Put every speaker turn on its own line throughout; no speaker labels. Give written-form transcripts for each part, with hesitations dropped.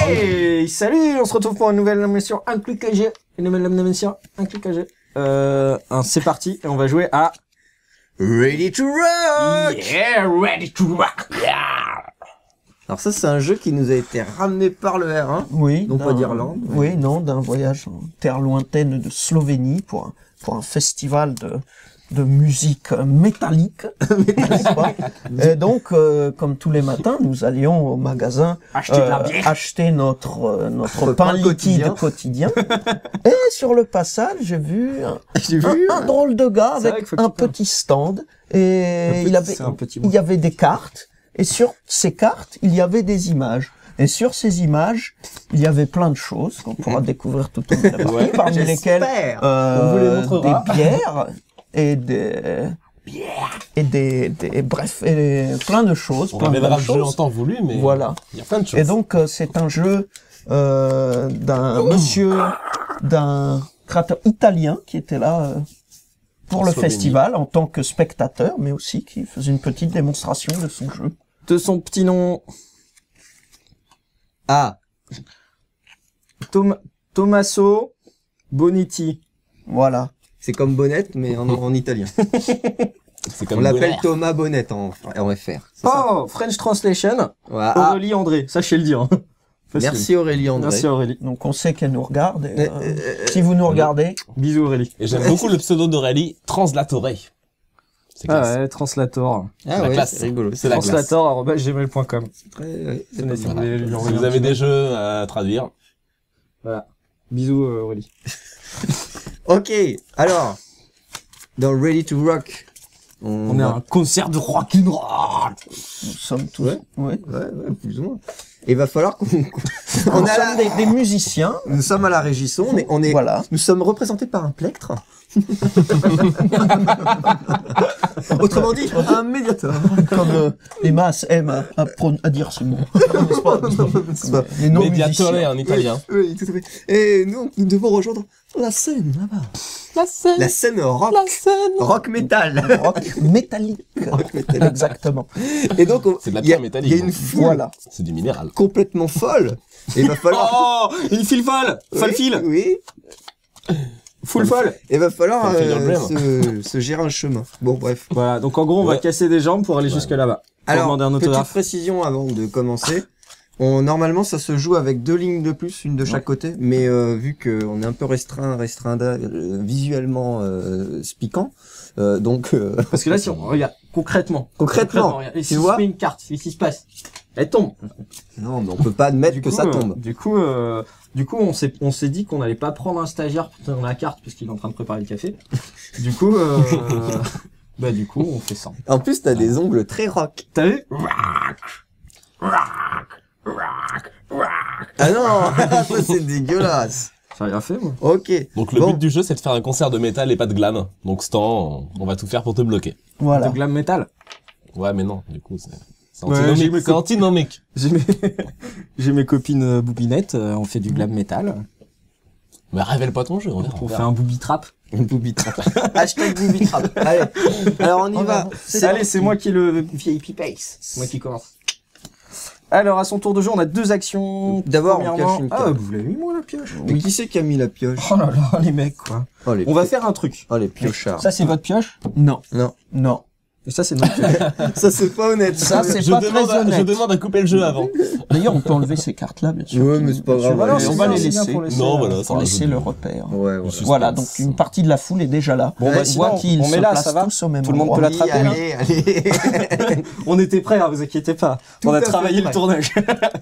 Hey, salut, on se retrouve pour une nouvelle émission Un clic à jeu. Une nouvelle émission Un clic à jeu. C'est parti, et on va jouer à
Ready to Rock.
Yeah, Ready to Rock. Yeah.
Alors ça, c'est un jeu qui nous a été ramené par le R1.
Oui.
Non, pas d'Irlande.
Oui, non, d'un voyage en terre lointaine de Slovénie pour un festival de musique métallique. Et donc, comme tous les matins, nous allions au magasin
Acheter de la bière.
acheter notre pain liquide quotidien. Et sur le passage, j'ai vu un drôle de gars
C'est vrai
avec
qu'il faut
un
qu'il
petit stand. Et il y avait des cartes. Et sur ces cartes, il y avait des images. Et sur ces images, il y avait plein de choses qu'on pourra découvrir tout au long de la partie, parmi lesquelles
On vous les montrera.
des bières et bref, plein de choses.
On
plein de
reviendra le
choses.
jeu en temps voulu, mais
Voilà.
il y a plein de choses.
Et donc, c'est un jeu d'un d'un créateur italien qui était là pour le
Slovénie.
festival en tant que spectateur, mais aussi qui faisait une petite démonstration de son jeu.
De son petit nom,
Ah,
Tommaso Bonetti.
Voilà.
c'est comme Bonnette, mais en italien.
C'est comme
On l'appelle
Bonheur.
Thomas Bonnette en FR. C'est ça.
Oh, French Translation,
Voilà. Ah,
Aurélie André, sachez le dire. Facile.
merci Aurélie André.
Merci Aurélie.
Donc on sait qu'elle nous regarde. Et, si vous nous regardez,
Bisous Aurélie.
Et j'aime beaucoup le pseudo d'Aurélie, Translatore. C'est classe.
Ah ouais, Translator.
Ah
La
ouais,
classe.
c'est rigolo.
C'est la classe.
Translator@gmail.com.
Très, ouais, c'est
Tenez,
pas
si
mal.
vous voulez lui
Si
envoyer
vous
un
avez
petit
des jeux à traduire,
Voilà. Bisous Aurélie.
Ok, alors, dans Ready to Rock,
On est à un concert de rock'n'roll.
nous sommes tous.
Ouais.
Ouais.
Ouais, plus ou moins. Et il va falloir qu'on...
Nous
on a
sommes des musiciens.
Nous sommes à la régisson,
Voilà.
nous sommes représentés par un plectre. Autrement dit, un médiateur.
Comme les masses aiment à dire ce mot. N'est-ce pas
C'est pas-
Les
Mediatore
non-musiciens.
en italien.
Oui, tout à fait. Et nous devons rejoindre la scène, là-bas.
La scène,
La scène rock.
scène.
Rock metal.
Rock métallique.
Rock metal.
Exactement.
Et donc,
C'est de la
il y a-
pierre métallique,
il y a une
donc.
foule
Voilà.
C'est du minéral.
complètement folle. Et il va falloir...
Oh, une file folle, folle file,
Oui.
full folle.
Et va falloir
Ça me fait dans le
se gérer un chemin. Bon, bref.
Voilà, donc en gros, on va
Ouais.
casser des jambes pour aller jusque là-bas. Pour
Alors,
demander un
petite
autographe.
précision avant de commencer. Normalement, ça se joue avec 2 lignes de plus, une de chaque côté. Mais vu qu'on est un peu restreint visuellement spiquant, donc
Parce que là, si on regarde concrètement,
concrètement,
regarde, et
tu
si je
vois,
mets une carte, qu'est-ce qui se passe? Elle tombe.
non, mais on peut pas admettre que ça tombe.
Du coup, on s'est dit qu'on n'allait pas prendre un stagiaire pour tenir la carte parce qu'il est en train de préparer le café. Du coup, on fait ça.
En plus, t'as des ongles très rock.
T'as vu?
Ah non, ça c'est dégueulasse.
J'ai rien fait, moi.
Ok.
Donc le
Bon.
but du jeu, c'est de faire un concert de métal et pas de glam. Donc Stan, on va tout faire pour te bloquer.
Voilà.
De glam metal.
Ouais, mais non, du coup, c'est
Ouais,
antinomique.
j'ai mes
C'est antinomique.
J'ai mes copines boubinettes, on fait du glam metal.
Mais révèle pas ton jeu, on verra.
On fait un booby trap.
Booby trap. Hashtag booby trap. Allez. Alors on y va.
Allez, c'est moi qui ai le VIP pace. C'est moi qui commence. Alors, à son tour de jeu, on a 2 actions.
D'abord, on
Premièrement-
cache une
Ah,
carte.
vous l'avez mis, moi, la pioche?
Mais qui c'est qui a mis la pioche?
Oh là là, les mecs, quoi.
Oh les,
On va faire un truc.
oh, les piochards.
Ça, c'est votre pioche? Non.
Non.
Non.
Et ça, c'est notre pioche.
Ça c'est pas honnête.
Ça, c'est
Je
pas
demande,
très honnête.
je demande à couper le jeu avant.
D'ailleurs, on peut enlever ces cartes-là, bien sûr.
Ouais, mais c'est pas
Bien sûr.
grave.
Voilà,
Allez,
on va les
c'est bien
laisser.
pour laisser,
Non, voilà, ça
Pour laisser
rajoute
le
du-
repère.
Ouais, ouais.
Suspense.
Voilà, donc une partie de la foule est déjà là.
Bon, bah,
On
sinon,
voit qu'ils
on met
se
là,
placent
ça va
tous au même
Tout le monde
endroit.
peut l'attraper,
Oui, allez, allez.
On était prêts, hein, vous inquiétez pas.
Tout
On
à
a
fait
travaillé le
prêt.
tournage.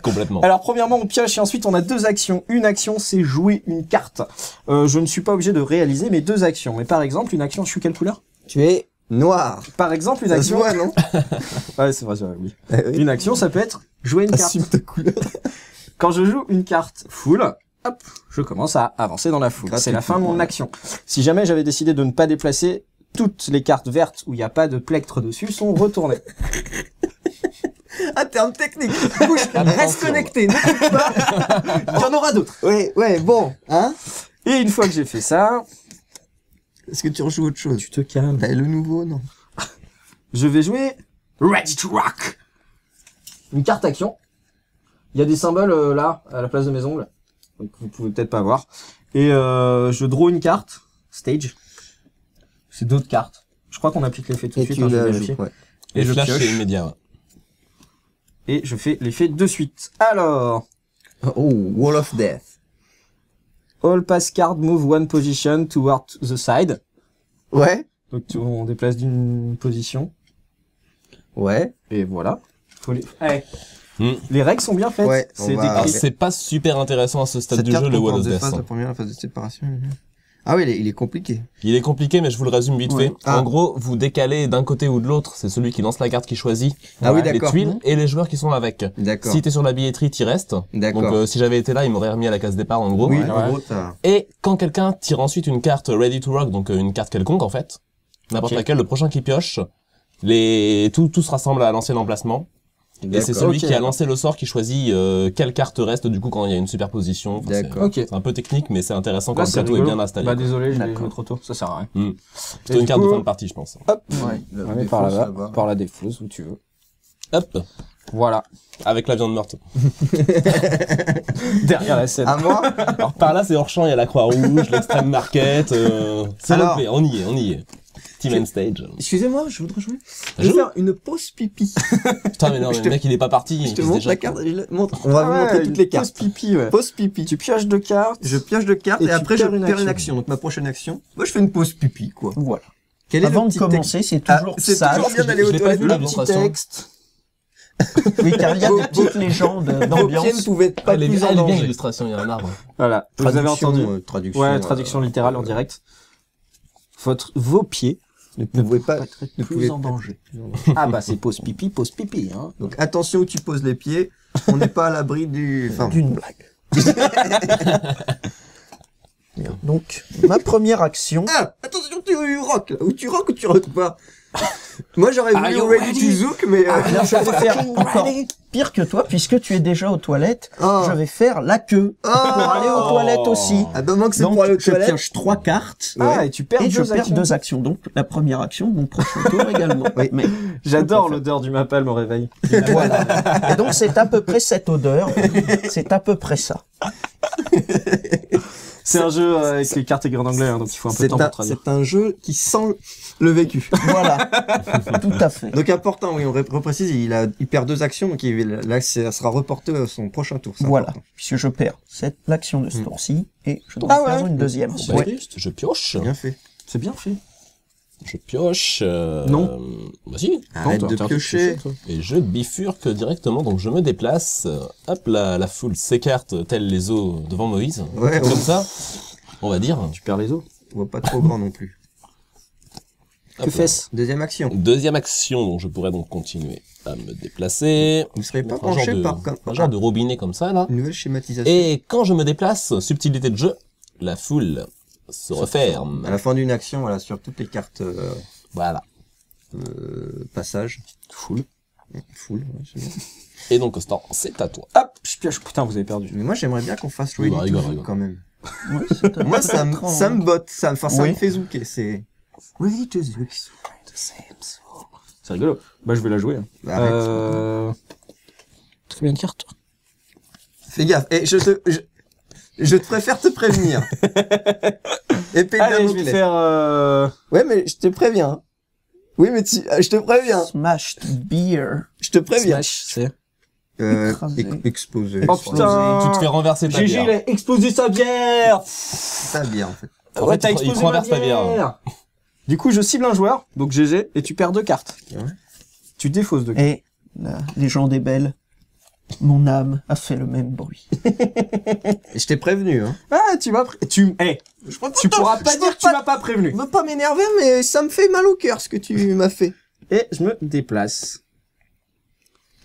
Complètement.
Alors, premièrement, on pioche et ensuite, on a 2 actions. Une action, c'est jouer une carte. Je ne suis pas obligé de réaliser mes 2 actions. Mais par exemple, une action, je suis quelle couleur?
Tu es noir.
Par exemple, une
Ça se
action...
voit, non?
Ouais, c'est vrai, oui.
Eh oui.
Une action, ça peut être jouer une carte.
Assume ta couleur.
Quand je joue une carte full, hop, je commence à avancer dans la foule.
Gratuitement.
C'est la fin de mon action. Si jamais j'avais décidé de ne pas déplacer, toutes les cartes vertes où il n'y a pas de plectre dessus sont retournées.
Ah, terme technique. Bouge, reste connecté, ne coupe pas.
Il y en aura d'autres.
Ouais, bon, hein?
Et une fois que j'ai fait ça,
Est-ce que tu rejoues autre chose?
tu te calmes.
T'as le nouveau, non?
Je vais jouer Ready to Rock. Une carte action. Il y a des symboles là, à la place de mes ongles. Donc vous pouvez peut-être pas voir. Et je draw une carte, stage. C'est d'autres cartes. Je crois qu'on applique l'effet tout de
Et
suite,
tu
hein, je vais
la
vérifier.
joues, ouais.
Et
je
flash,
pioche.
c'est immédiat. Ouais.
Et je fais l'effet de suite. Alors,
Oh, Wall of Death.
all pass card move one position toward the side.
Ouais.
Donc on déplace d'une position.
Ouais.
Et voilà. Faut les...
Hmm.
Les règles sont bien faites.
Ouais,
c'est
on va-
Alors
décrit.
c'est pas super intéressant à ce stade
Cette
du
carte
jeu, le Wall
comporte
of
deux
Death.
phases, la première, la phase de séparation. Ah oui, il est compliqué.
Il est compliqué, mais je vous le résume vite
Ouais.
fait.
Ah.
En gros, vous décalez d'un côté ou de l'autre, c'est celui qui lance la carte qui choisit
Ah oui,
les
d'accord.
tuiles et les joueurs qui sont avec.
D'accord.
Si t'es sur la billetterie, t'y restes.
D'accord.
Donc si j'avais été là, il m'aurait remis à la case départ en gros.
Oui,
Ouais.
en gros, t'as...
Et quand quelqu'un tire ensuite une carte Ready to Rock, donc une carte quelconque en fait, n'importe
Ok.
laquelle, le prochain qui pioche, tout se rassemble à l'ancien emplacement. Et c'est celui
Ok.
qui a lancé le sort qui choisit quelle carte reste du coup quand il y a une superposition. Enfin, c'est-
D'accord.
Ok.
C'est un peu technique, mais c'est intéressant quand
Là,
le
c'est
plateau est
rigolo.
bien installé.
Bah désolé, je l'ai
D'accord.
joué trop tôt. Ça sert à rien.
Plutôt une
Et
carte
du
de
coup-
fin de partie, je pense.
Hop.
Ouais,
On est par là-bas, par la défausse, où tu veux.
Hop,
Voilà.
avec la viande morte.
Derrière la scène.
À moi?
Alors par là, c'est hors champ, il y a la Croix-Rouge, l'extrême market. C'est
Alors-
relevé, on y est. Team and stage.
Excusez-moi, je voudrais jouer. Je
Joue.
vais faire une pause pipi.
Putain, mais non, mais
Je
le
te-
mec, il est pas parti.
Je
il
te
se
montre
déjà-
la carte. On va vous montrer toutes les cartes.
Pause pipi, ouais.
Pause pipi.
Tu pioches deux cartes.
Je pioche de cartes
Et
et,
tu
après je
perds une
perds une
action.
action. Donc ma prochaine action, moi je fais une pause pipi quoi.
Voilà.
Quel est
Avant
le
de
petit
commencer, c'est
Ah,
toujours
c'est
sage.
toujours bien d'aller
Je
aux
l'ai pas
toilettes.
vu, la
Le petit
démonstration.
texte.
Oui, car il y a
Vos-
des petites légendes
Vos pieds
d'ambiance.
ne pouvaient pas
Elle est
plus
bien,
en
elle est bien
danger.
l'illustration, il y a un arbre.
Voilà. Vous avez entendu.
Traduction.
Ouais, traduction littérale en direct. Vos pieds
Ne pouvez pas.
être
ne
plus
pouvez
en
pas-
danger. Ah bah c'est pause pipi, hein.
Donc attention où tu poses les pieds. On n'est pas à l'abri du. Enfin,
D'une blague. Bien. Donc, ma première action.
Ah, attention, tu rock là. Ou tu rock pas. Moi j'aurais
Are
voulu
you
Ready
ready?
to Zouk, mais.
Là, je vais faire encore pire que toi, puisque tu es déjà aux toilettes.
Oh.
Je vais faire la queue pour aller aux toilettes aussi.
Ah, ben, que c'est
Donc,
pour aller aux
je
toilettes.
pioche 3 cartes.
Ah, et tu perds
Et je
deux
perds
actions.
2 actions. Donc, la première action, mon prochain tour également.
Oui.
Mais
J'adore l'odeur du Mapal au réveil.
voilà. Et donc, c'est à peu près cette odeur. C'est à peu près ça.
C'est un jeu avec les cartes écrites en anglais, hein, donc il faut un peu de temps pour traduire.
C'est un jeu qui sent le vécu.
Voilà. Tout à fait.
Donc important, oui, on reprécise, il perd 2 actions, donc là, ça sera reporté à son prochain tour. c'est
Voilà.
important.
Puisque je perds l'action de ce tour-ci. Et je dois en faire une deuxième.
C'est
Ouais.
triste, je pioche.
Bien fait.
C'est bien fait.
Je pioche.
Non.
Bah si.
Arrête
toi,
de
t'as
piocher.
Et je bifurque directement, donc je me déplace. Hop, la foule s'écarte telle les eaux devant Moïse.
Ouais,
Comme
on
ça, on va dire.
Tu perds les os.
voit pas trop grand non plus.
Hop
Que
là.
fesse?
Deuxième action.
Deuxième action, donc je pourrais donc continuer à me déplacer.
Vous serez pas
Un genre,
penché
de,
par
un genre de robinet comme ça, là.
une nouvelle schématisation.
Et quand je me déplace, subtilité de jeu, la foule se referme.
À la fin d'une action, voilà, sur toutes les cartes
Voilà.
passage.
Full.
Full, ouais, c'est bien.
Et donc, Constant, c'est à toi.
Hop, je pioche. Putain, vous avez perdu.
Mais moi, j'aimerais bien qu'on fasse
Oui,
Ready
bah,
to
rigole,
Zouk,
rigole.
quand même.
Ouais, c'est
Moi, ça me botte, ça
Oui.
me fait zouker, c'est... Ready to Zouk.
C'est rigolo. Bah, je vais la jouer. hein.
Bah, arrête.
Très bien de cartes.
Fais gaffe, et je te préfère te prévenir. Épée de
Allez, je vais
Damoclès.
faire,
Ouais, mais je te préviens. hein. Oui, mais je te préviens.
Smashed beer.
Je te préviens.
Smash, c'est.
Écrasé.
Explosé.
Oh putain.
Tu te fais renverser ta
GG, il
bière.
a explosé sa bière.
Ça bien, en fait.
En
Ouais,
fait,
t'as
il
explosé
te renverse
ma
ta bière.
bière. Du coup, je cible un joueur, donc GG, et tu perds 2 cartes.
Ouais.
Tu défausses 2 cartes.
Et la légende est belle. Mon âme a fait le même bruit.
Et je t'ai prévenu, hein.
Ah, tu m'as tu pourras pas dire que tu m'as pas prévenu.
Je veux pas m'énerver, mais ça me fait mal au cœur, ce que tu m'as fait.
Et je me déplace.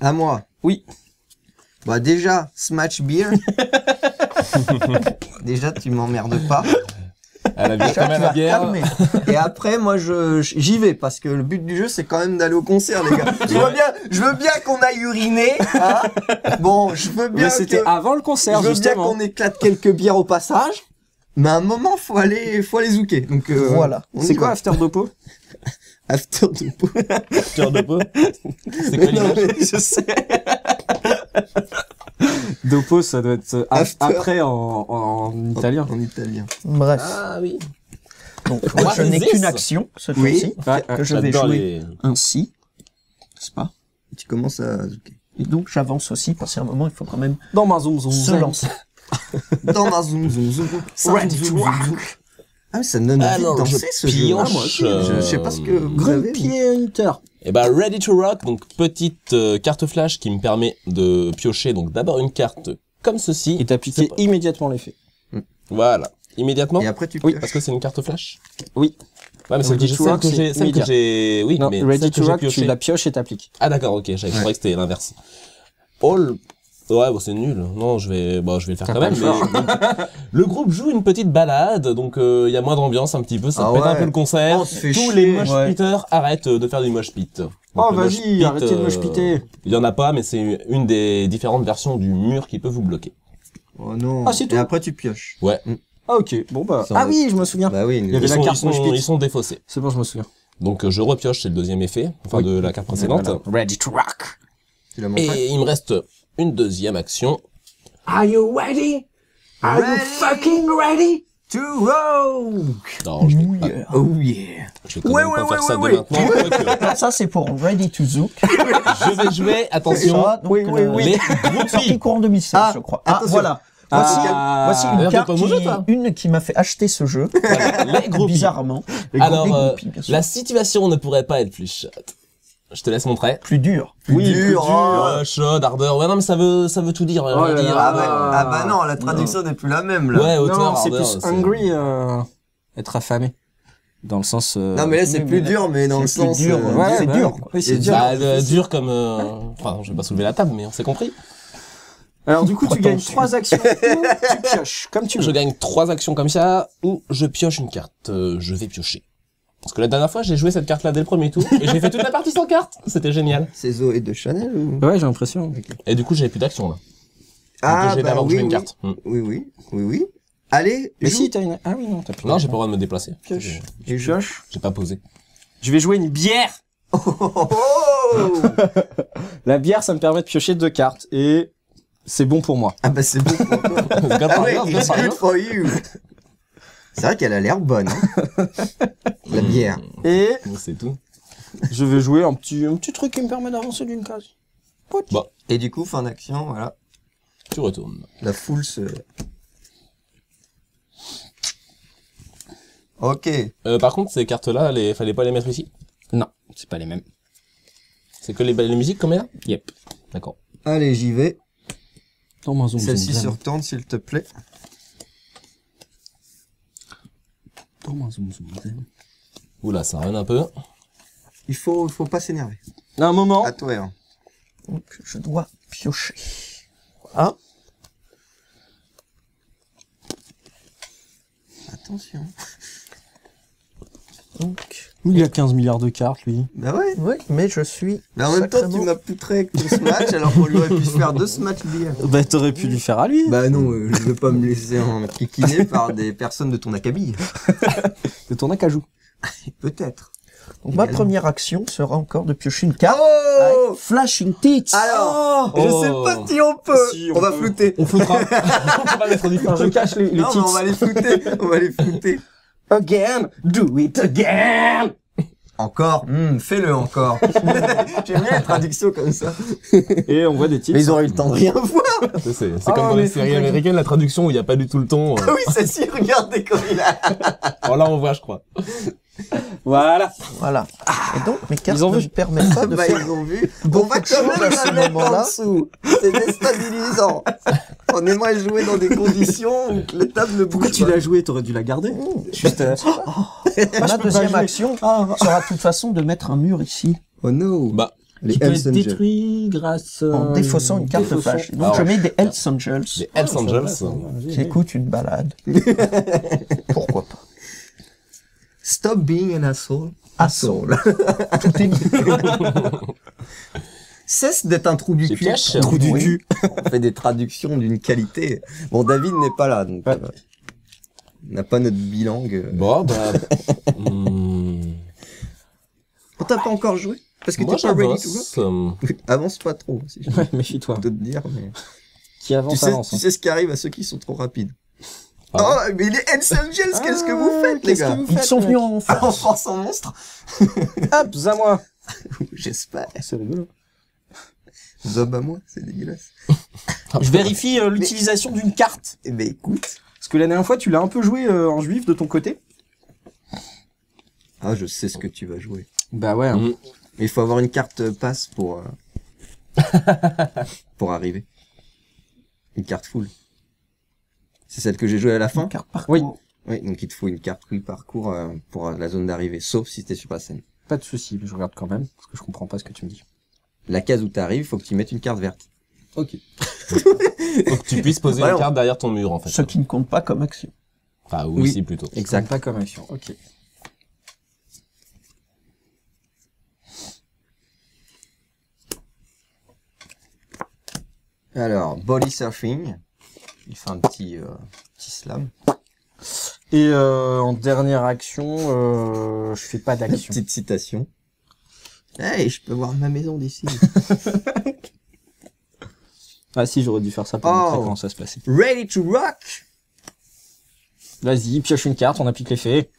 À moi.
Oui.
Bah, déjà, Smash Beer. Déjà, tu m'emmerdes pas.
À la bière, comme à la bière.
Calmer.
Et après, moi, j'y vais, parce que le but du jeu, c'est quand même d'aller au concert, les gars. Je veux bien qu'on aille uriner, hein. Bon, je veux bien
Mais c'était avant le concert,
je veux bien
justement.
qu'on éclate quelques bières au passage. Mais à un moment, faut aller zouker. Donc,
Voilà.
on
C'est
y
quoi
va.
After Dopo?
After Dopo?
Cœur de peau. C'est quoi
Non,
l'image
mais je sais.
Dopo, ça doit être
After.
après en italien.
En italien.
Bref.
Ah oui.
Donc, moi, je n'ai
What is
qu'une
this?
action, cette
Oui.
fois-ci,
Ouais,
que je vais
J'adore
jouer
les...
ainsi. N'est-ce pas?
Tu commences à...
Et donc, j'avance aussi, parce qu'à un moment, il faut quand même
Dans ma zoom zoom.
se lancer.
Dans ma zoom zoom zoom.
Ready to rock.
Ah, mais ça me donne envie de
Alors,
danser
je
ce jeu. Ah, moi
pioche,
aussi, je sais pas ce que vous
Grand
avez.
pied Hunter.
Et bah, Ready to Rock, donc petite carte flash qui me permet de piocher donc d'abord une carte comme ceci.
Et t'appliquer immédiatement l'effet.
Voilà. Immédiatement.
Et après, tu
Oui,
pioches.
Parce que c'est une carte flash.
Oui.
Ouais, mais
Ready to Rock, c'est
celle que
immédiat.
j'ai, oui,
Non,
mais
Ready
celle
to
que j'ai
Rock, tu
piochée.
la pioches et t'appliques.
Ah d'accord, ok, j'avais compris que c'était l'inverse. All, ouais, bon c'est nul. Non, je vais le faire
T'as
quand
pas
même.
le choix.
Mais le groupe joue une petite balade, donc il y a moins d'ambiance un petit peu, ça
Ah
pète un
ouais.
peu le concert.
On se fait
Tous
chier.
les mosh
Ouais.
piters arrêtent de faire du mosh pit. Donc,
Oh,
le mosh
vas-y,
pit,
arrêtez de mosh piter.
Il y en a pas, mais c'est une des différentes versions du mur qui peut vous bloquer.
Oh non.
Ah, c'est tout.
Et après, tu pioches.
Ouais.
Ah, ok. Bon, bah.
Ça,
Ah
on-
oui, je me souviens.
Bah oui.
Il y avait
Ils
la
sont,
carte
ils sont-
mosh pit.
ils sont défaussés.
C'est bon, je me souviens.
Donc je repioche, c'est le deuxième effet, enfin
Oui.
de la carte précédente.
Voilà. Ready to rock.
Tu l'as montré.
Et il me reste une deuxième action.
Are you ready? Are
Ready?
you fucking ready?
To rock.
Non, je vais,
Oh yeah.
Oh yeah.
je vais quand même pas faire ça dès maintenant. quoique.
Non, ça, c'est pour Ready to Zook.
Je vais jouer, attention,
Ça, donc,
oui, oui, oui.
les
sorti
groupies.
courant 2016,
Ah,
je crois. Ah,
attention.
voilà.
Ah.
Voici
Ah,
une
t'as
carte
pas mon jeu, toi
une qui m'a fait acheter ce jeu.
Voilà, les groupies.
Bizarrement. Les
Alors,
groupies, bien sûr.
la situation ne pourrait pas être plus chaude. Je te laisse montrer.
Plus dur.
Plus dur.
Chaude, ardeur. Ouais, non, mais ça veut tout dire.
Oh
rien
là
dire.
là.
Ah bah non, la traduction n'est plus la même là.
Ouais, hauteur,
Non, c'est
ardeur.
plus hungry, être affamé. Dans le sens.
Non mais là c'est
Oui,
plus
mais
dur, mais dans le
c'est plus
sens.
dur,
Ouais,
c'est
bah,
dur.
Oui, c'est
Et
dur.
Bah, dur comme... Enfin, je vais pas soulever la table, mais on s'est compris.
Alors, du coup, tu gagnes
Prétentieux.
3 actions ou tu pioches, comme tu
Je
veux.
gagne 3 actions comme ça, ou je pioche une carte. Je vais piocher. Parce que la dernière fois, j'ai joué cette carte-là dès le premier tour, et j'ai fait toute la partie sans carte. C'était génial.
C'est Zoé de Chanel ou?
Ouais, j'ai l'impression.
Et du coup, j'avais plus d'action, là.
Ah
j'ai
bah
d'abord
oui,
joué une
oui.
carte.
Oui. Allez,
Mais
joue.
si, t'as une. Ah oui, non, t'as plus.
Non, j'ai pas le droit de me déplacer.
Pioche.
Et
Tu pioches.
J'ai pas posé.
Je vais jouer une bière.
Oh, oh, oh.
La bière, ça me permet de piocher 2 cartes. Et c'est bon pour moi.
Ah bah c'est bon pour toi. Ah ouais, it's good for you. C'est vrai qu'elle a l'air bonne, hein. La bière.
Et
C'est tout.
je vais jouer un petit truc qui me permet d'avancer d'une case.
Bon,
Et du coup, fin d'action, voilà.
tu retournes.
La foule se... Ok.
Par contre, ces cartes-là, fallait pas les mettre ici.
Non, c'est pas les mêmes.
C'est que les musiques qu'on met là?
Yep.
D'accord.
Allez, j'y vais.
Dans ma zone.
Celle-ci se retourne, s'il te plaît.
Dans ma zone.
Oula, ça râle un peu.
Il faut pas s'énerver.
Un moment.
À toi, hein.
Donc, je dois piocher. Voilà.
Attention.
Donc,
Il a 15 milliards de cartes, lui.
Bah ouais.
oui, mais je suis
Mais en même temps, tu
sacrément-
m'as poutré avec ton smash, alors qu'on lui aurait pu se faire 2 smash bière.
Bah, t'aurais pu lui faire à lui.
Bah non, je veux pas me laisser enquiquiner par des personnes de ton acabit.
De ton acajou.
Peut-être.
Donc, ma
Également.
première action sera encore de piocher une carte.
Oh
avec Flashing Tits.
Alors,
Oh.
je sais pas si on peut.
Si,
on va
peut.
flouter.
On floutera. On va mettre du
Je cache les
Non, mais
titres.
on va les flouter. On va les flouter.
Again, do it again.
Encore. Fais-le encore. J'aime bien la traduction comme ça.
Et on voit des titres.
Mais ils auraient eu le temps de rien voir.
C'est
Ah,
comme dans
mais
les
faut
séries
pas
américaines, la traduction où il n'y a pas du tout le ton.
Ah oui, ça si, regardez comme il a.
Oh, là, on voit, je crois.
Voilà.
Voilà. Et donc, mes cartes
Ils ont
ne
vu.
me permettent pas de
Bah,
faire...
ils ont vu. On
beaucoup
va
de
quand
choses
même
à
la
ce
mettre en
moment-là.
dessous. C'est déstabilisant. On aimerait jouer dans des conditions où les tables ne
Pourquoi
bougent
tu
pas.
l'as joué? T'aurais dû la garder. Juste.
Ma deuxième
jouer.
action
Ah.
sera de toute façon de mettre un mur ici
Oh no.
Bah,
Les
Qui peut
Hells
être
Angels.
détruit grâce
en défaussant une carte
défaussant.
flash. Donc
Alors,
je mets des Hells Angels
les Hells Angels.
qui écoutent une balade. Pourquoi pas.
Stop being an asshole.
Asshole. Tout est mis.
Cesse d'être un trou du
C'est
cul.
cash.
Trou du
Oui.
cul. On fait des traductions d'une qualité. Bon, David n'est pas là, donc on n'a pas notre bilingue.
Bon, bah...
On t'a pas encore joué Parce que
moi,
t'es pas ready to
j'avance.
rock. Avance pas trop, si je
Ouais, méfie-toi.
peux te dire, mais...
qui avance, avance.
Tu
hein.
sais ce qui arrive à ceux qui sont trop rapides.
Ah.
Oh, mais les Hells Angels, qu'est-ce que vous faites, les
qu'est-ce que
gars?
vous
Ils
faites,
sont
mec
venus en
Ah, en
force.
force en monstre?
Hop, à moi.
J'espère.
C'est rigolo.
Zob à moi, c'est dégueulasse.
Je vérifie l'utilisation d'une carte.
Eh ben, écoute.
Parce que la dernière fois, tu l'as un peu joué en juif de ton côté.
Ah, je sais ce que tu vas jouer.
Bah ouais.
Mm.
Mais il faut avoir une carte passe pour, pour arriver. Une carte full. C'est celle que j'ai jouée à la fin?
Carte parcours.
Oui.
Oui, donc il te faut une carte oui parcours pour la zone d'arrivée, sauf si t'es sur la scène.
Pas de souci, je regarde quand même, parce que je comprends pas ce que tu me dis.
La case où t'arrives, faut que tu mettes une carte verte.
Ok.
Faut que tu puisses poser
Ouais,
une
on-
carte derrière ton mur, en fait.
Ce qui ne compte pas comme action.
Enfin, oui,
Oui.
si, plutôt.
Exact. Pas comme action, ok.
Alors, body surfing. Il fait un petit slam.
Et en dernière action, je fais pas d'action.
Petite citation. Hey, je peux voir ma maison d'ici.
Ah si, j'aurais dû faire ça pour
Oh.
montrer comment ça se passait.
Ready to rock.
Vas-y, pioche une carte, on applique l'effet.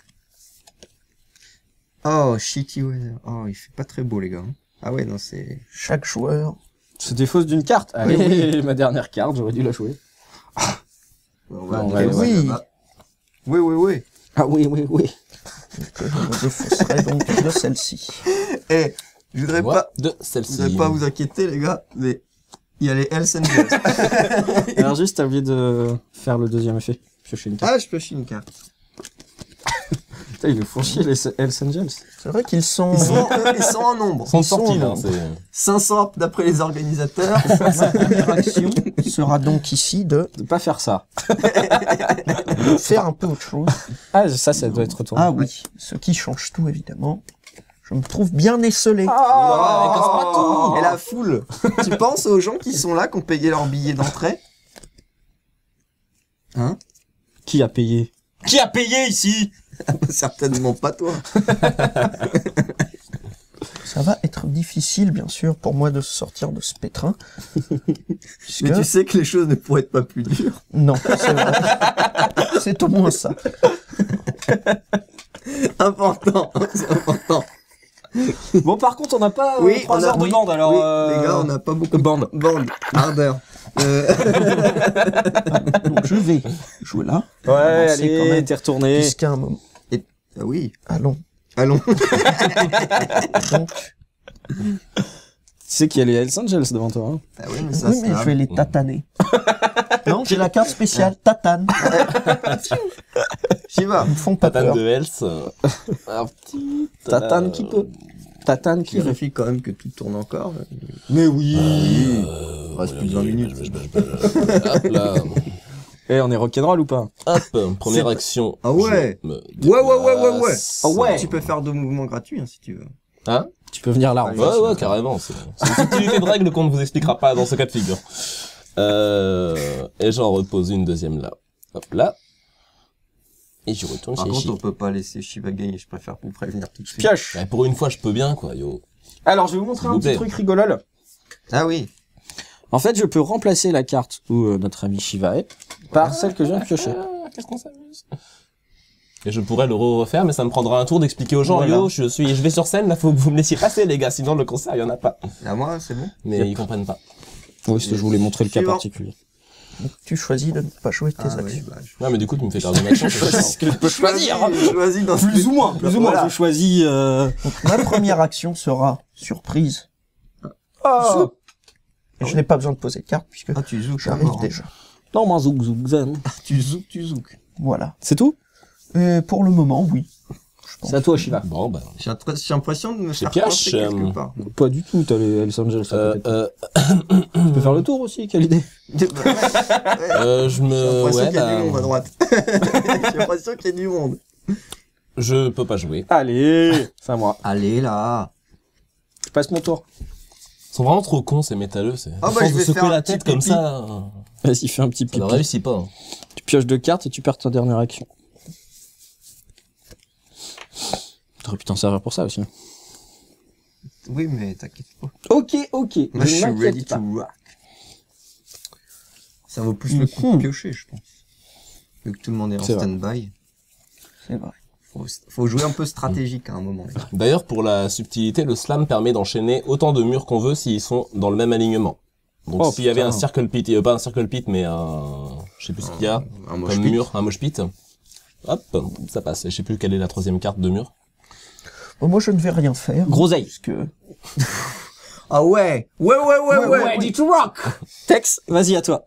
Oh, shitty weather. Oh, il fait pas très beau, les gars. Ah ouais, non, c'est...
Chaque joueur.
Se défausse d'une carte. Allez,
Oui,
ma dernière carte, j'aurais dû la jouer.
On
Non,
aller
ouais,
oui.
là-bas. Oui, oui, oui.
Ah oui, oui, oui.
Que je me défausserai donc de celle-ci.
Eh, je voudrais pas...
De
Je
celle-ci.
voudrais pas vous inquiéter, les gars, mais il y a les Hells Angels.
Alors juste, t'as oublié de faire le deuxième effet. Piocher une carte.
Ah, je pioche une carte.
Putain, ils nous font chier, les Hells Angels.
C'est vrai qu'ils sont...
Ils sont en nombre.
Ils sont
Ils sont
sortis, là.
en-
C'est...
500 d'après les organisateurs.
Ma première action sera donc ici de
De pas faire ça.
faire un peu autre chose.
Ah, ça doit être retourné.
Ah oui, ce qui change tout évidemment. Je me trouve bien esselé.
Ah,
Oh,
casse pas tout.
Et la foule. Tu penses aux gens qui sont là, qui ont payé leur billet d'entrée? Hein?
Qui a payé? Qui a payé ici?
Certainement pas toi.
Ça va être difficile bien sûr pour moi de sortir de ce pétrin. Puisque...
Mais tu sais que les choses ne pourraient être pas plus dures.
Non, c'est vrai. C'est au moins ça.
Important. C'est important.
Bon, par contre, on n'a pas
Oui,
3
on a-
heures de
oui,
bande, alors...
oui, les gars, on n'a pas beaucoup de
bande.
Bande. Ardeur.
Donc je vais jouer là.
Ouais,
avancer
allez,
quand même.
t'es retourné.
Puisqu'à un moment...
Ah oui.
Allons.
Allons.
Donc,
Tu sais qu'il y a les Hells Angels devant toi, hein.
Ah oui, mais ça,
oui, mais je vais les tataner. Non, j'ai la carte spéciale tatane.
J'y vas.
Ils me font pas
Tatane
peur.
de Hells. Un petit...
Tatane qui peut. Tatane qui veut.
Vérifie quand même que tout tourne encore.
Mais oui.
Il reste plus de 20 minutes.
Hop là.
Eh, on est rock'n'roll ou pas?
Hop, première
C'est-
action.
Ah ouais.
Je me
Ouais.
déplace.
Ah ouais.
Tu peux faire 2 mouvements gratuits, hein, si tu veux.
Hein?
Tu peux venir là, en
Ouais,
fait.
Ouais, carrément. C'est une subtilité de règle qu'on ne vous expliquera pas dans ce cas de figure. Et j'en repose une deuxième là. Hop là. Et je retourne
Par
chez
contre,
Chi.
on peut pas laisser Shiva gagner. Je préfère vous prévenir tout de suite.
Pioche.
Ouais, pour une fois, je peux bien, quoi, yo.
Alors, je vais vous montrer
S'il
un
vous
petit
plaît.
truc rigolol.
Ah oui.
En fait, je peux remplacer la carte où notre ami Shiva est par celle que je viens de piocher.
Ah, qu'est-ce qu'on s'amuse. Et je pourrais le refaire, mais ça me prendra un tour d'expliquer aux gens,
Voilà.
yo, je vais sur scène, là, faut que vous me laissiez passer, les gars, sinon le concert, il y en a pas.
À moi, c'est bon.
Mais ils comprennent pas.
Oui, je voulais montrer le cas
Suivant.
particulier.
Donc, tu choisis de ne pas jouer tes
Ah oui,
actions.
bah,
Ouais, mais du coup, tu me fais perdre une action, c'est chiant.
que je peux choisir.
Je choisis dans
Plus ou moins.
Voilà.
Je choisis...
Donc, ma première action sera surprise.
Oh.
Et je n'ai pas besoin de poser de carte puisque
Ah, tu zouk,
j'arrive
encore.
déjà.
Non, moi, zouk, zouk, zen.
Tu zouk.
Voilà.
C'est tout?
Et pour le moment, oui. Je pense.
C'est à toi, Shiva.
Bon, bah.
J'ai l'impression de me
C'est
faire
pioche,
coincer quelque part.
Pas du tout, t'as les Hells Angels à côté. Tu peux faire le tour aussi, quelle idée.
J'ai
Je
l'impression
me,
qu'il
ouais,
y a du monde à
bah,
droite. J'ai l'impression qu'il y a du monde.
je peux pas jouer.
Allez, c'est à moi.
Allez, là.
Je passe mon tour.
Ils sont vraiment trop cons, ces métalleux, c'est.
Ah,
À
bah,
force
je
de
vais
secouer
faire
la
un petit
tête comme
pipi.
ça,
Vas-y, fais un petit
ça ne
pipi.
réussit pas.
Tu pioches 2 cartes et tu perds ta dernière action. T'aurais pu t'en servir pour ça aussi.
Oui, mais t'inquiète pas.
Ok.
Moi, je
je
suis ready
m'inquiète
to
pas.
rock. Ça vaut plus le coup de piocher, je pense. Vu que tout le monde est en
C'est vrai.
stand-by.
C'est vrai.
Faut jouer un peu stratégique à un moment.
D'ailleurs, pour la subtilité, le slam permet d'enchaîner autant de murs qu'on veut s'ils sont dans le même alignement. Donc
Oh,
s'il y avait
putain.
un circle pit, pas un circle pit, mais je sais plus ce qu'il y a,
Un moche
comme
pit.
mur, un mosh pit, hop, ça passe. Et je sais plus quelle est la troisième carte de mur.
Bon, moi, je ne vais rien faire.
Groseille.
Puisque...
Ah ouais. Ouais.
Ready to rock. Tex, vas-y à toi.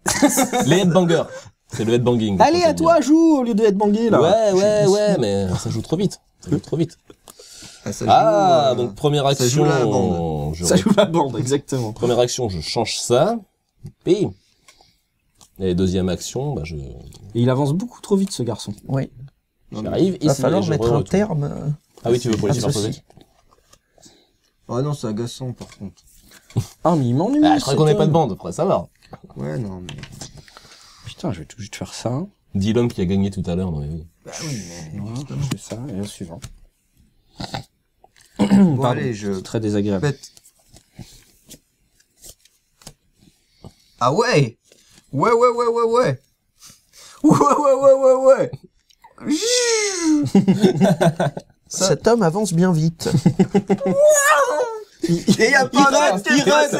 Les headbangers. C'est le headbanging.
Allez,
faut
à
le
toi, joue au lieu de être bangé, là.
Ouais, mais ça joue trop vite. Ça joue trop vite.
Ah, ça
Ah,
joue,
donc première
ça joue
action,
la bande.
je
Ça joue la bande, exactement.
première action, je change ça. Et deuxième action, bah
Et il avance beaucoup trop vite, ce garçon.
Oui.
j'arrive
Il va
ici.
falloir
et je
mettre un
retourne.
terme.
Ah oui, tu veux pour les
à
superposer.
ceci.
Ah non, c'est agaçant par contre.
Ah, mais il m'ennuie.
Ah, je crois qu'on
cet
n'est pas de
homme.
bande, après ça va.
Ouais, non, mais...
Putain, je vais tout juste faire ça.
Dis l'homme qui a gagné tout à l'heure, non mais oui.
Bah oui, mais...
Voilà, je fais ça, et le suivant.
Bon,
Pardon,
allez, je...
c'est très désagréable.
pète. Ah ouais. Ouais.
Cet homme avance bien vite.
Et y a pas un mec qui est passé.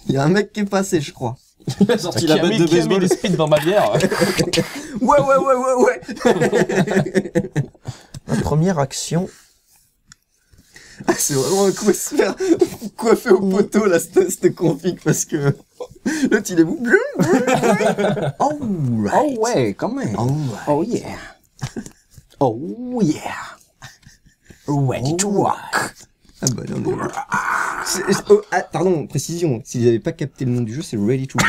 Y a un mec qui est passé, je crois.
Il a sorti la
Qui a
bête
mis-
de
qui a mis
baseball.
le speed dans ma bière.
Ouais.
La première action.
Ah, c'est vraiment un coup à se faire coiffer au poteau, là, cette config, parce que l'autre, il est oh,
Oh ouais, quand même. Oh yeah. Oh yeah. Ready to rock.
Ah bah non, mais... Oh, ah, pardon, précision, si j'avais pas capté le nom du jeu, c'est Ready to Rock.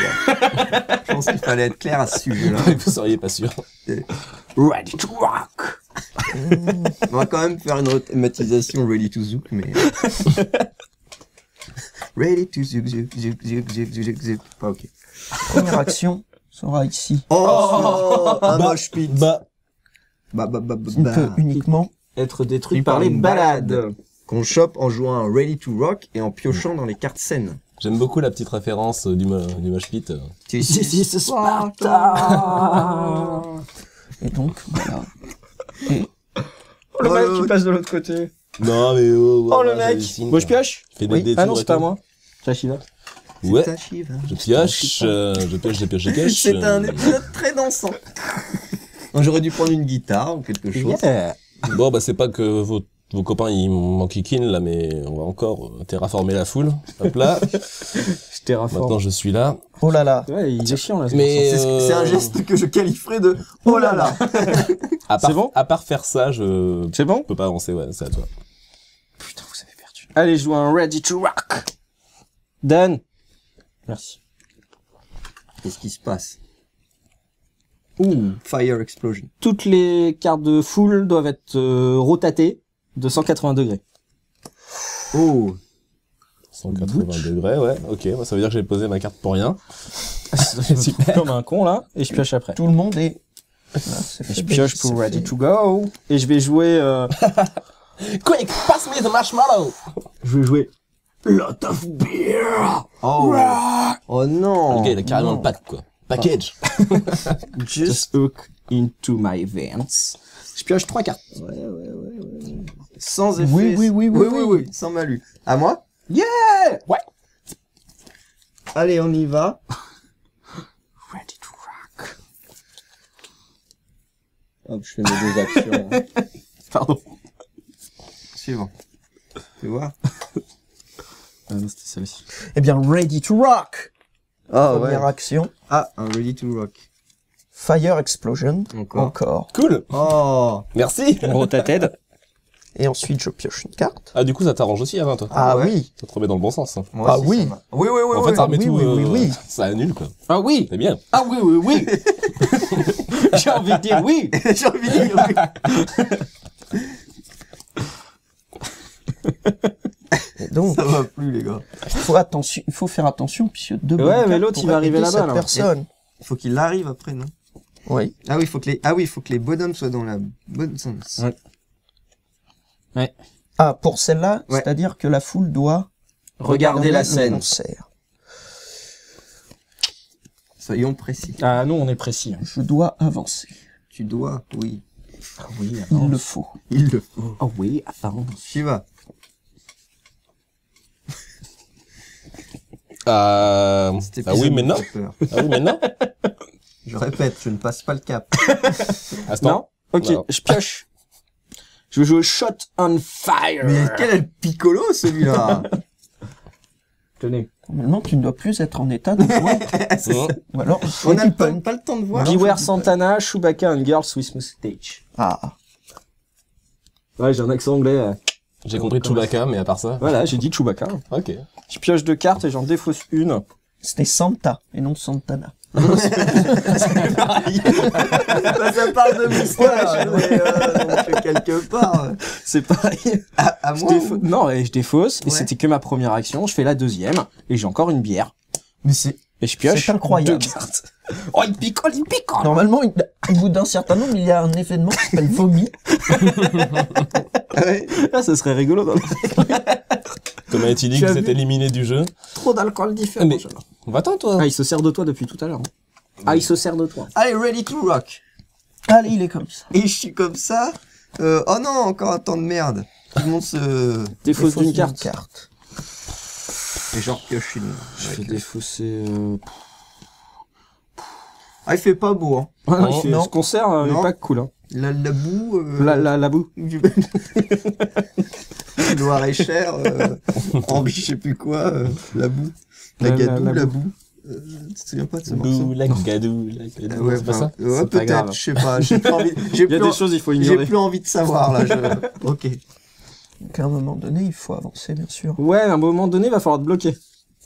Je pense qu'il fallait être clair à ce sujet-là.
Vous seriez pas sûr.
Ready to rock.
On va quand même faire une rethématisation Ready to Zouk, mais... Ready to Zouk. Ah, ok.
Première action sera ici.
Oh, un moche pit.
Bah,
Qui ne peut uniquement.
Être détruit par les balades.
Qu'on chope en jouant un Ready to Rock et en piochant dans les cartes saines.
j'aime beaucoup la petite référence du mosh pit.
This is Sparta.
Et donc, voilà.
Le mec qui passe de l'autre côté.
Non mais
Oh le mec. Moi je pioche.
Fais des
Oui.
détours
Ah non,
et
c'est pas
tout.
moi. Chachiva.
Ouais.
C'est ta chive, hein.
Je pioche.
C'est un épisode très dansant. J'aurais dû prendre une guitare ou quelque chose.
Yeah.
Bon bah c'est pas que vos copains ils m'enquiquinent là, mais on va encore terraformer la foule. Hop là.
Je terraforme.
Maintenant je suis là.
Oh là là.
Ouais, il est chiant là. ce
Mais
C'est un geste que je qualifierais de oh là là.
à part,
C'est bon
à part faire ça, je
garçon. C'est bon?
peux pas avancer. Ouais, c'est à toi.
Putain, vous avez perdu. Allez, je joue un Ready to rock. Done. Merci.
Qu'est-ce qui se passe? Ouh, Fire Explosion.
Toutes les cartes de full doivent être rotatées de 180 degrés.
Oh,
180 degrés, ouais. Ok, bah, ça veut dire que j'ai posé ma carte pour rien.
Super. Comme un con là, et je pioche après.
Tout le monde est. Là, c'est
Et
fait
je
bête,
pioche pour
c'est
Ready
fait.
to go. Et je vais jouer.
Quick, pass me the marshmallow.
Je vais jouer. Lot of beer.
oh, oh non.
Le gars, il a carrément
non.
le pack, quoi. Package.
Just hook into my veins. Je pioche 3 cartes.
Sans effet.
Oui.
Sans malus. À moi?
Yeah. Ouais.
Allez, on y va.
Ready to rock.
Hop, je fais mes deux actions.
Pardon.
Suivant. Tu vois?
Ah non, c'était celle-ci.
Eh bien, ready to rock.
Ah
Première action.
Ah, un Ready to Rock.
Fire explosion.
Encore.
Encore.
Cool.
Oh.
Merci.
Rotated.
Et ensuite, je pioche une carte.
Ah, du coup, ça t'arrange aussi, avant, toi.
Ah
ouais.
oui.
Ça te remet dans le bon sens. Hein.
Moi
Ah
aussi,
oui.
ça va. Oui.
En fait, ça remet
oui,
tout.
oui.
Ça annule, quoi.
Ah oui.
C'est bien.
Ah oui. J'ai envie de dire oui.
J'ai envie de dire oui.
Et donc,
Ça va plus, les gars.
il faut faire attention puisque deux
Ouais,
bonnes
mais
cartes
l'autre, il
pourraient
va arriver
aider
là-bas,
cette
là.
personne.
Il faut qu'il arrive après, non?
Oui.
Ah oui, il faut que les bonhommes soient dans la bonne sens.
Ouais.
Ah, pour celle-là,
Ouais.
c'est-à-dire que la foule doit
Regardez la
le
scène.
concert.
Soyons précis.
Ah, nous, on est précis. Hein.
Je dois avancer.
Tu dois, oui.
Ah oui,
Il le faut.
Il le faut.
Oh oui, attends.
Shiva. Cet
Ah oui,
épisode
mais
me
non.
fait peur.
Ah oui, maintenant
Je répète, je ne passe pas le cap.
Non? Ok,
Non.
je pioche. Je vais jouer Shot on Fire.
Mais quel est le piccolo, celui-là?
Tenez.
Normalement, tu ne dois plus être en état de jouer. Ou alors,
On n'a
Open.
pas le temps de voir.
Beware Santana, Chewbacca and Girls with Mustache.
Ah,
Ouais, j'ai un accent anglais.
J'ai compris Chewbacca, mais à part ça.
Voilà, j'ai dit Chewbacca.
Ok.
Je pioche 2 cartes et j'en défausse une.
c'était Santa et non Santana.
Bah, ça parle de moustache, mais donc quelque part.
C'est pareil.
À moi.
Non, et je défausse, et
Ouais.
c'était que ma première action. Je fais la deuxième, et j'ai encore une bière.
Mais c'est.
Et je pioche
C'est incroyable.
2 cartes. Oh, il picole, il picole.
Normalement, au bout d'un certain nombre, il y a un événement qui s'appelle vomi.
Ouais.
Là, ça serait rigolo dans le...
Comme a été dit
Tu
que
as
vous
vu
êtes éliminé du jeu.
Trop d'alcool différent.
Mais- Va-t'en, toi.
Ah, il se sert de toi depuis tout à l'heure. hein. Ah, il se sert de toi.
Allez, ready to rock.
Allez, il est comme ça.
Et je suis comme ça. Oh non, encore un temps de merde. Tout le monde se.
Défausse d'une carte.
Et genre pioche une.
Je fais défausser...
Ah, il fait pas beau, hein.
Ah, non,
Oh,
il fait-
non.
ce concert n'est
Non.
pas cool. Hein.
La boue.
La boue.
Du Loire et Cher, Henri, je sais plus quoi, la boue. La gadoue, la boue. Tu te souviens pas de ce morceau?
Bou, la gadou, la gadou.
Ouais,
C'est pas ça?
ouais,
C'est pas grave.
peut-être, je sais pas, j'ai plus envie,
Il y a des choses il faut
j'ai
ignorer.
plus envie de savoir, là, ok.
Donc, à un moment donné, il faut avancer, bien sûr.
Ouais, à un moment donné, il va falloir te bloquer.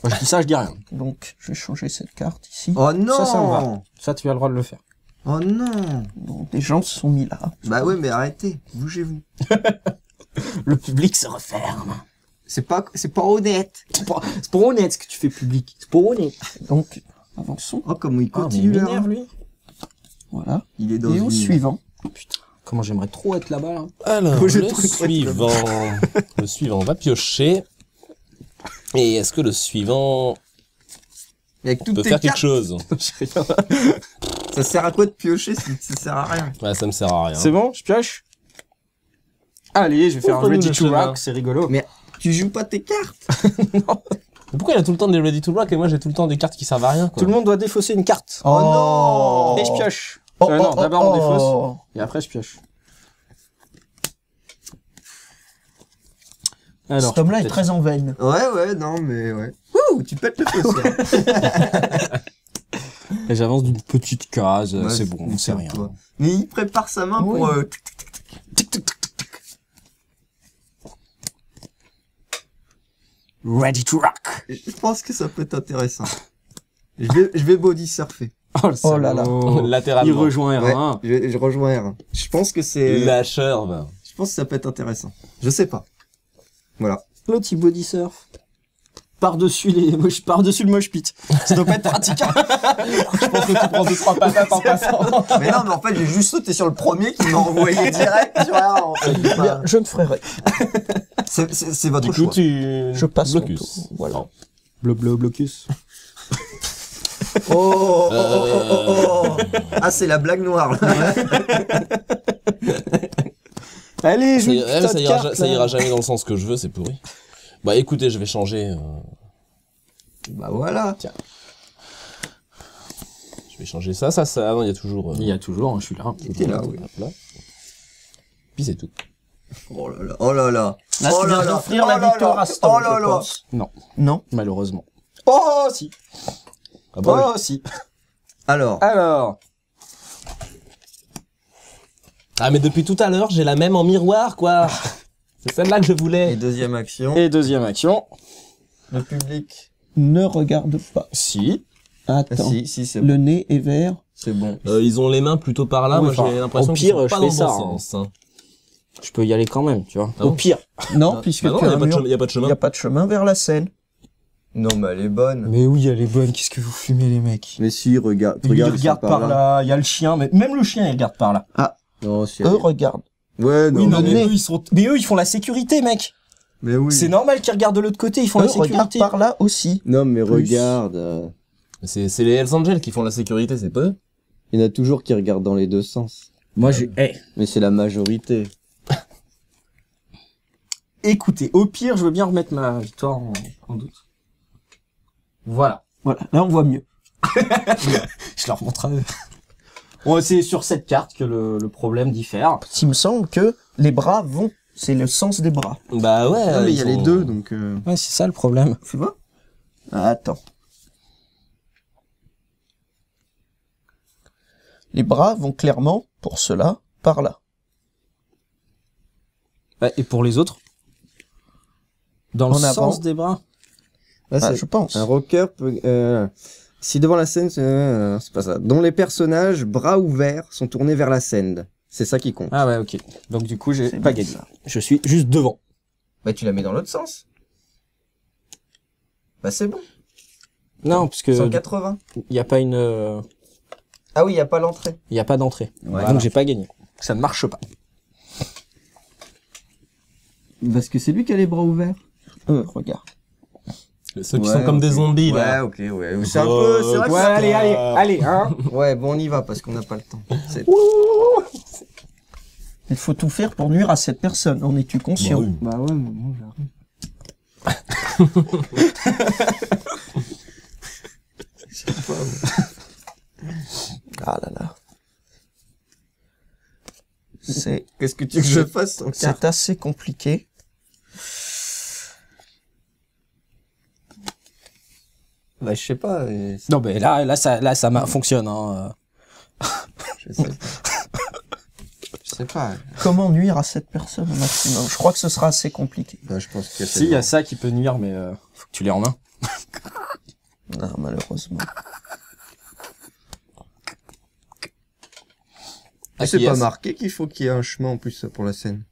Moi, je dis ça, je dis rien.
Donc, je vais changer cette carte ici.
Oh non!
Ça me va. Ça, tu as le droit de le faire.
Oh non!
Donc, des gens se sont mis là.
Bah ouais, mais arrêtez, bougez-vous.
Le public se referme.
C'est pas honnête.
C'est pas honnête ce que tu fais public. C'est pas honnête.
Donc, avançons.
Oh, comment il
Ah, mais
continue,
il
là.
m'énerve, lui.
Voilà.
Il est dans
Et au
une...
suivant.
Putain. Comment j'aimerais trop être là-bas, là.
Alors,
Moi, j'ai
le
trop de trucs,
suivant. Le suivant va piocher. Et est-ce que le suivant
Avec toutes
peut
tes
faire quelque
cartes,
chose?
J'ai rien.
ça sert à quoi de piocher si ça sert à rien?
Ouais, ça me sert à rien.
C'est bon, je pioche. Allez, je vais faire un
Ouvre-nous
Ready
le
to
chemin.
Rock, c'est rigolo.
Mais tu joues pas tes cartes?
Mais pourquoi il a tout le temps des Ready to Rock et moi j'ai tout le temps des cartes qui servent à rien, quoi?
Tout le monde doit défausser une carte.
Oh non!
Et je pioche.
Oh,
Non,
oh,
d'abord
oh,
on défausse,
oh.
et après je pioche. Alors,
Cet homme-là est
peut-être-
très en veine.
Ouais, non, mais ouais. Ouh, tu pètes le feu,
Et j'avance d'une petite case,
Ouais,
c'est bon, on sait rien.
toi. Mais il prépare sa main
Oui.
pour...
Tic, tic, tic, tic, tic. Ready to rock.
Je pense que ça peut être intéressant. Je vais body surfer.
Oh, le
Oh là là.
salaud. Il
Latéralement.
rejoint R1.
Ouais, je rejoins R1. Je pense que c'est...
Lâcheur, ben.
Je pense que ça peut être intéressant. Je sais pas. Voilà.
L'autre, il body surf. Par-dessus le mosh pit. Ça doit pas être pratique.
Je pense que tu prends 2-3 patates en passant.
Mais non, mais en fait, j'ai juste sauté sur le premier qui m'a envoyé direct sur R1, en fait.
Bien, je ne ferai rien.
C'est votre
Du coup,
choix.
Je passe mon
Blocus.
tour. Voilà.
Blocus.
Oh. Ah, c'est la blague noire, là.
Allez, joue
Ça,
une
ira-
putain
ça
de
ira,
carte,
ça
là.
ira jamais dans le sens que je veux, c'est pourri. Bah écoutez, je vais changer.
Bah voilà.
Je vais changer ça. Ah non, il y a toujours.
Il y a toujours, je suis là.
T'es là, oui.
Hop là. Puis c'est tout.
Oh là là. Oh là là.
Là,
Oh
tu
là
viens
là.
d'offrir
Oh
la
là
victoire
là.
à Stan,
Oh là
je
là.
pense.
Non,
Non.
malheureusement. Oh, si.
Ah bah,
Oh, si.
Alors.
Alors.
Ah mais depuis tout à l'heure, j'ai la même en miroir, quoi. C'est celle-là que je
Et
voulais.
deuxième action.
Et deuxième action.
Le public.
Ne regarde pas.
Si.
Ah,
Attends.
si, c'est bon.
Le nez est vert.
C'est bon.
Ils ont les mains plutôt par là.
Oui,
Moi,
enfin,
j'ai l'impression
au
qu'ils
pire,
sont
je
pas
fais
dans le
ça,
bon sens. Hein.
Je peux y aller quand même, tu vois.
Ah
Au
bon
pire.
Non,
Ah,
puisque
bah non,
tu
il
as
y a
un
pas de
mur.
chemin. Y a pas de
Il
chemin.
n'y a pas de chemin vers la scène.
Non, mais elle est bonne.
Mais oui, elle est bonne. Qu'est-ce que vous fumez, les mecs?
Mais si, regarde.
Il regarde par là. Il y a le chien, mais même le chien, il regarde par là.
Non, si.
Eux regardent.
Ouais, non.
Oui, non,
le
mais
nez.
eux, ils font la sécurité, mec.
Mais oui.
C'est normal qu'ils regardent de l'autre côté. Ils font
Eux
la
regardent
sécurité.
par là aussi.
Non, mais
Plus.
regarde.
C'est les Hells Angels qui font la sécurité, c'est pas eux.
Il y en a toujours qui regardent dans les deux sens.
Moi, j'ai...
Mais c'est la majorité.
Écoutez, au pire, je veux bien remettre ma victoire en doute. Voilà.
Voilà, là on voit mieux.
Je leur montrerai. Bon, c'est sur cette carte que le problème diffère.
Il me semble que les bras vont, c'est le sens des bras.
Bah ouais.
Non, mais il y a
ils
les
sont-
deux, donc...
Ouais, c'est ça le problème.
Tu vois? Attends. Les bras vont clairement, pour cela, par là.
Ouais, et pour les autres? Dans le
En avant.
sens des bras?
Là,
Ah,
c'est-
je pense.
Un rocker peut... si devant la scène, c'est pas ça. Dont les personnages, bras ouverts, sont tournés vers la scène. C'est ça qui compte.
Ah ouais, ok. Donc du coup, j'ai
C'est
pas
bien
gagné.
ça.
Je suis juste devant.
Bah, tu la mets dans l'autre sens. Bah, c'est bon.
Non, parce que
180.
il y a pas une...
Ah oui, il y a pas l'entrée.
Il y a pas d'entrée.
Ouais.
Donc j'ai pas gagné. Ça ne marche pas.
Parce que c'est lui qui a les bras ouverts.
Regarde.
Ceux qui sont comme des zombies, là.
Ouais, ok, ouais. C'est un peu... C'est vrai que
Ouais,
ça-
allez, hein.
Ouais, bon, on y va, parce qu'on n'a pas le temps. C'est-
Il faut tout faire pour nuire à cette personne. En es-tu conscient?
Bah oui.
Bah ouais, mais bon, j'arrive.
Ah là là. C'est
Qu'est-ce que tu veux que je fasse sans carte?
c'est assez compliqué.
Bah, je sais pas.
Non, mais là, ça fonctionne, hein.
Je sais pas. Je sais pas.
Comment nuire à cette personne au maximum? Je crois que ce sera assez compliqué.
Bah, je pense que
Si, il y a ça qui peut nuire, mais faut que tu l'aies en main.
Non, malheureusement.
Ah, c'est
Yes.
pas marqué qu'il faut qu'il y ait un chemin en plus pour la scène.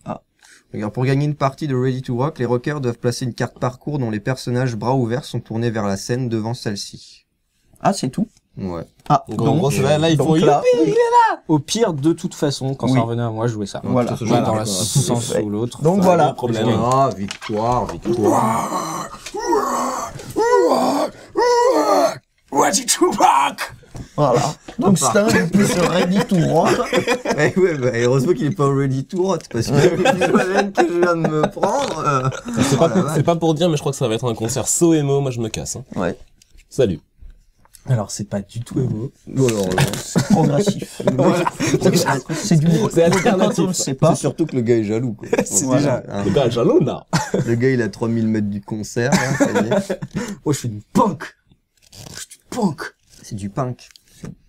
Ah.
Regarde, pour gagner une partie de Ready to Rock, les rockers doivent placer une carte parcours dont les personnages bras ouverts sont tournés vers la scène devant celle-ci.
Ah, c'est tout?
Ouais.
Ah,
Donc, en gros, là, ils
donc
font...
là,
Au pire, de toute façon, quand
Oui.
ça revenait à moi, je jouais ça.
Voilà.
Donc, ça se joue
Voilà, dans
dans
le
la-
sens
fait.
ou l'autre.
donc
Pas
voilà.
de problème.
Ah, victoire, victoire.
Voilà. Donc c'est un peu ce ready to rock.
Ouais, bah, heureusement qu'il est pas Ready to Rock, parce que le laine que je viens de me prendre...
C'est
Oh la
pas,
vache.
c'est pas pour dire, mais je crois que ça va être un concert so emo. Moi, je me casse. Hein.
Ouais.
Salut.
Alors, c'est pas du tout émo.
Oh, alors, là,
Progressif. C'est du
C'est alternatif.
on ne sait pas.
c'est surtout que le gars est jaloux, quoi.
C'est
Voilà,
déjà-
hein.
Le gars, jaloux, là.
Le gars, il a 3000 mètres du concert, là, ça y est.
Moi, je fais du punk. Je fais du punk.
C'est du punk.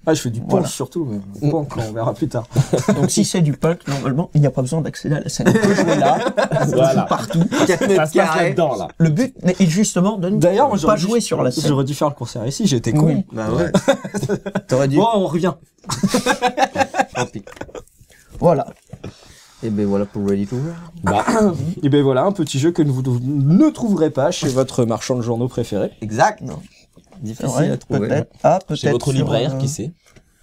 Ah, je fais du punk
Voilà.
surtout, mais punk, on verra plus tard.
Donc si c'est du punk, normalement, il n'y a pas besoin d'accéder à la scène. On peut jouer là, on peut
Voilà.
jouer partout.
4
Ça
mètres
se passe
carrés.
là-dedans, là.
Le but est justement de ne
D'ailleurs,
pas jouer sur la scène.
J'aurais dû faire le concert ici, j'étais con.
Oui.
Bah ouais. T'aurais dû...
Bon, on revient.
Tant pis.
Voilà.
Et ben voilà pour Ready to Rock.
Bah,
Et ben voilà, un petit jeu que vous ne trouverez pas chez votre marchand de journaux préféré.
Exact.
Non. C'est
Difficile
vrai,
à trouver.
peut-être. Ah, peut-être.
chez votre
sur,
libraire, qui sait.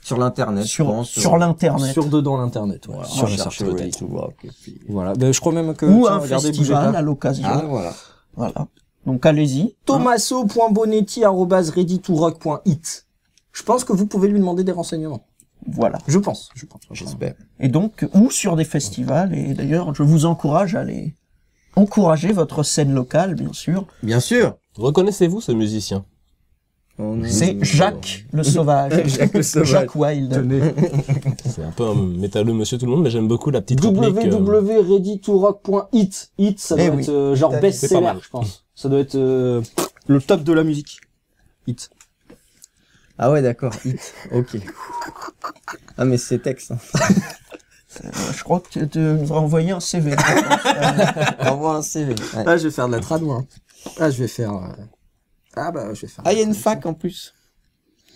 Sur l'internet, je pense.
sur l'internet.
Sur dedans l'internet, ouais. Sur
on
les
cherche
sites,
Ready
peut-être.
to Rock. Et puis...
Voilà, ben, je crois même que...
Ou
tiens,
un
regardez, bougez
festival
pas.
à l'occasion.
Ah, voilà.
Voilà. Donc allez-y.
Tommaso.bonetti@readytorock.it. Je pense que vous pouvez lui demander des renseignements.
Voilà.
Je pense.
J'espère.
Et donc, ou sur des festivals. Et d'ailleurs, je vous encourage à aller encourager votre scène locale, bien sûr.
Bien sûr.
Reconnaissez-vous ce musicien?
C'est Jacques le Sauvage.
Jacques le Sauvage.
Jacques Wild.
C'est un peu un métalleux monsieur tout le monde, mais j'aime beaucoup la petite réplique.
www.readytorock.it. It, ça doit
Eh oui.
être genre
C'est pas
best-seller,
mal.
je pense. Ça doit être le top de la musique. It.
Ah ouais, d'accord. Hit. Ok. Ah, mais c'est texte. Hein.
Je crois que tu devrais envoyer un CV.
Envoie un CV. Ouais.
Ah, je vais faire de la trad, moi. Ah, je vais faire... Ah, bah, je vais faire...
Ah, il y a une fac en plus.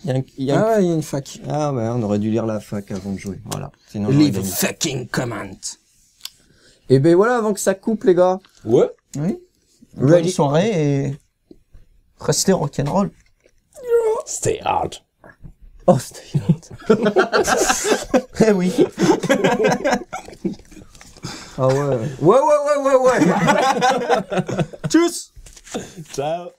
Il y a un... il y a un-
Ah ouais, il y a une fac.
Ah ouais, on aurait dû lire la fac avant de jouer. Voilà. Sinon, j'aurais
Leave a
gagné.
fucking comment.
Et ben voilà, avant que ça coupe, les gars.
Ouais.
Oui. Bonne soirée et restez rock'n'roll.
Stay hard.
Oh, c'était...
Eh oui.
Ah ouais. Ouais.
Tchuss.
Ciao.